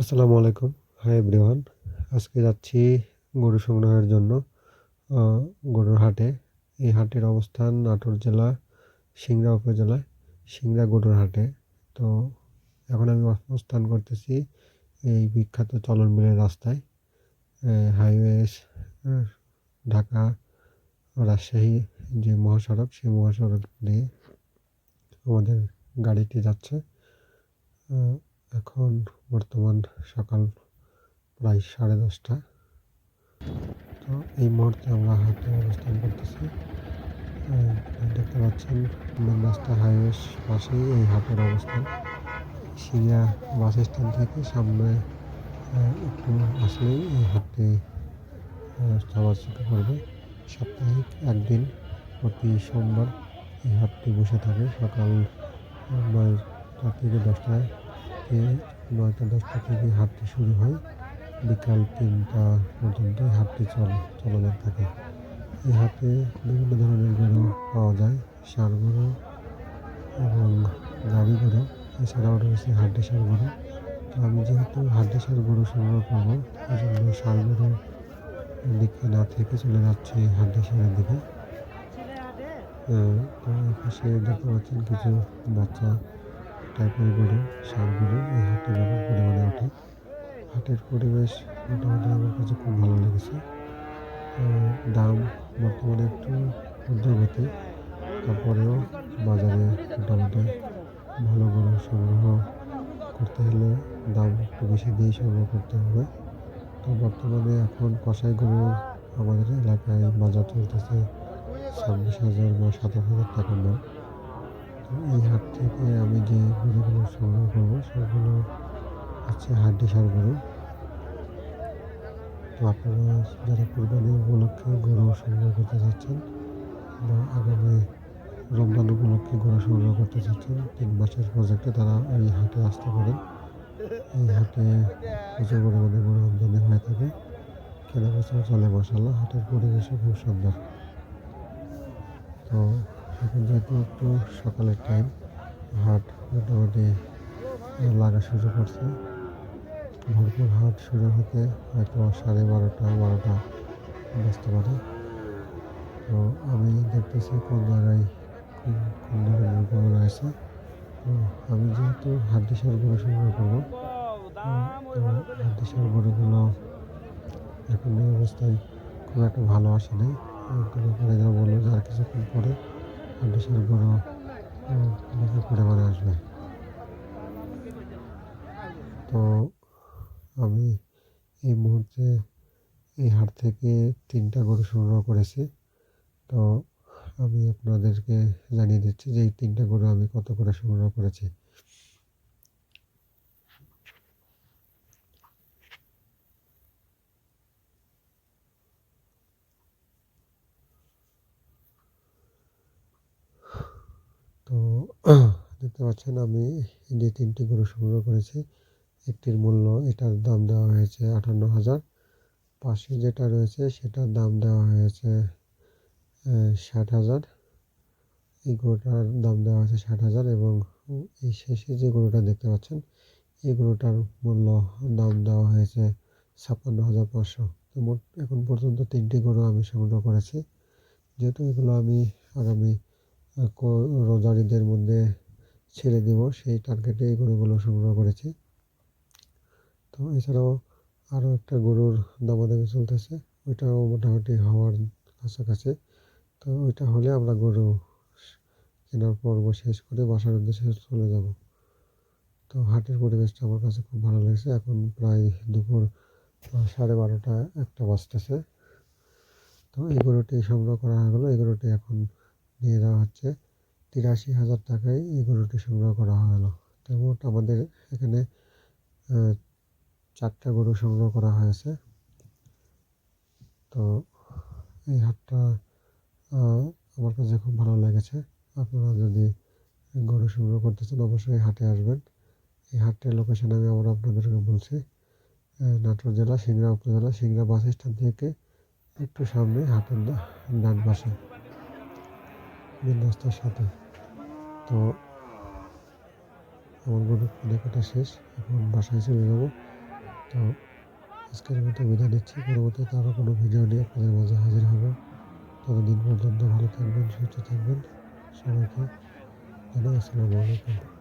আসসালামু আলাইকুম। Hi everyone. আজকে যাচ্ছি গরু সংগ্রহের জন্য আ গরুর হাটে। এই হাটের অবস্থান নাটোর জেলা সিংড়া উপজেলায় সিংড়া গরুর হাটে। তো এখন আমি অবস্থান করতেছি এই বিখ্যাত চলন বিলের রাস্তায়। হাইওয়েস আ ঢাকা রাজশাহী যে মহাসড়ক সেই মহাসড়ক দিয়ে আমাদের গাড়িটি যাচ্ছে। আ এখন বর্তমান সকাল প্রায় 10:30। তো এই মুহূর্তে আমরা হাটে অবস্থান করতেছি। দেখতে পাচ্ছেন মেন রাস্তা হাইওয়ের পাশেই এই হাটের অবস্থান। সিংড়া বাস স্ট্যান্ড থেকে সামনে একটু আসলেই এই হাটটি অবস্থিত করবে। সাপ্তাহিক একদিন প্রতি সোমবার এই হাটটি বসে থাকে সকাল ৯টা থেকে ১০টা, ৯টা-১০টা থেকে হাটটি শুরু হয়। বিকাল ৩টা পর্যন্ত এই হাটটি চলমান থাকে। এই হাটে বিভিন্ন ধরনের গরু পাওয়া যায়। ষাঁড় গরু এবং গাভী গরু, এছাড়াও রয়েছে হাড্ডিসার গরু। তো আমি যেহেতু হাড্ডিসার গরু সংগ্রহ করবো, এজন্য ষাঁড় গরুর দিকে না থেকে চলে যাচ্ছি হাড্ডিসারের দিকে। তো এই পাশে দেখতে পাচ্ছেন কিছু বাচ্চা টাইপের গরু, ষাঁড় গরু এই হাটে ব্যাপক পরিমাণে ওঠে। হাটের পরিবেশ মোটামুটি আমার কাছে খুব ভালো লেগেছে। দাম বর্তমানে একটু ঊর্ধ্বগতি, তারপরেও বাজারে মোটামুটি ভালো গরু সংগ্রহ করতে হলে দাম একটু বেশি দিয়েই সংগ্রহ করতে হবে। তো বর্তমানে এখন কষাই গরু আমাদের এলাকায় বাজার চলতেছে 26,000 বা 27,000 টাকা মন। তো এই হাট থেকে আমি যে গরুগুলো সংগ্রহ করবো সেগুলো হচ্ছে হাড্ডিসার গরু। তো আপনারা যারা কুরবানি উপলক্ষে গরু সংগ্রহ করতে চাচ্ছেন বা আগামী রমজান উপলক্ষে গরু সংগ্রহ করতে চাচ্ছেন ৩ মাসের প্রজেক্টে, তারা এই হাটে আসতে পারেন। এই হাটে প্রচুর পরিমাণে গরু আমদানি হয়ে থাকে। কেনাবেচাও চলে মাশাআল্লাহ। হাটের পরিবেশও খুব সুন্দর। তো এখন যেহেতু একটু সকালের টাইম, হাট মোটামুটি লাগা শুরু করছে। ভরপুর হাট শুরু হতে হয়তো 12:30 বাজতে পারে। তো আমি দেখতেছি কোন জায়গায় কোন ধরনের গরু রয়েছে। তো আমি যেহেতু হাড্ডিসার গরু সংগ্রহ করবো, তো হাড্ডিসার গরুগুলো এখন এই অবস্থায় খুব একটা ভালো আসে নাই। একটু ব্যাপারীরা বলল যে আর কিছুক্ষণ পরে হাড্ডিসার গরু প্রচুর পরিমাণে আসবে। তো আমি এই মুহূর্তে এই হাট থেকে ৩টা গরু সংগ্রহ করেছি। তো আমি আপনাদেরকে জানিয়ে দিচ্ছি যে এই ৩টা গরু আমি কত করে সংগ্রহ করেছি। তো দেখতে পাচ্ছেন আমি যে ৩টি গরু সংগ্রহ করেছি, একটির মূল্য, এটার দাম দেওয়া হয়েছে ৫৮,০০০। পাশে যেটা রয়েছে সেটার দাম দেওয়া হয়েছে ৬০,০০০। এই গরুটার দাম দেওয়া হয়েছে ৬০,০০০ এবং এই শেষে যে গরুটা দেখতে পাচ্ছেন এই গরুটার মূল্য দাম দেওয়া হয়েছে ৫৬,৫০০। তো মোট এখন পর্যন্ত ৩টি গরু আমি সংগ্রহ করেছি। যেহেতু এগুলো আমি আগামী রোজার ঈদের মধ্যে ছেড়ে দিব, সেই টার্গেটে এই গরুগুলো সংগ্রহ করেছি। তো এছাড়াও আরও একটা গরুর দামাদামি চলতেছে, ওইটাও মোটামুটি হওয়ার কাছাকাছি। তো ওইটা হলে আমরা গরু কেনার পর্ব শেষ করে বাসার উদ্দেশ্যে চলে যাব। তো হাটের পরিবেশটা আমার কাছে খুব ভালো লেগেছে। এখন প্রায় দুপুর 12:30 একটা বাজতেছে। তো এই গরুটি সংগ্রহ করা হলো। এই গরুটি এখন নিয়ে যাওয়া হচ্ছে ৮৩,০০০ টাকায় এই গরুটি সংগ্রহ করা হলো। তো মোট আমাদের এখানে 4টা গরু সংগ্রহ করা হয়েছে। তো এই হাটটা আমার কাছে খুব ভালো লেগেছে। আপনারা যদি গরু সংগ্রহ করতে চান অবশ্যই হাটে আসবেন। এই হাটের লোকেশন আমি আবার আপনাদেরকে বলছি। নাটোর জেলা সিংড়া উপজেলা সিংড়া বাস স্ট্যান্ড থেকে একটু সামনে হাটের ডান পাশে মেন রাস্তার সাথে। তো আমার গরু কেনাকাটা শেষ, এখন বাসায় চলে যাব। তো আজকের মতো বিদায় নিচ্ছি। পরবর্তীতে আরও কোনো ভিডিও নিয়ে আপনাদের মাঝে হাজির হব। ততদিন পর্যন্ত ভালো থাকবেন, সুস্থ থাকবেন। সবাইকে জানাই আসসালামু আলাইকুম।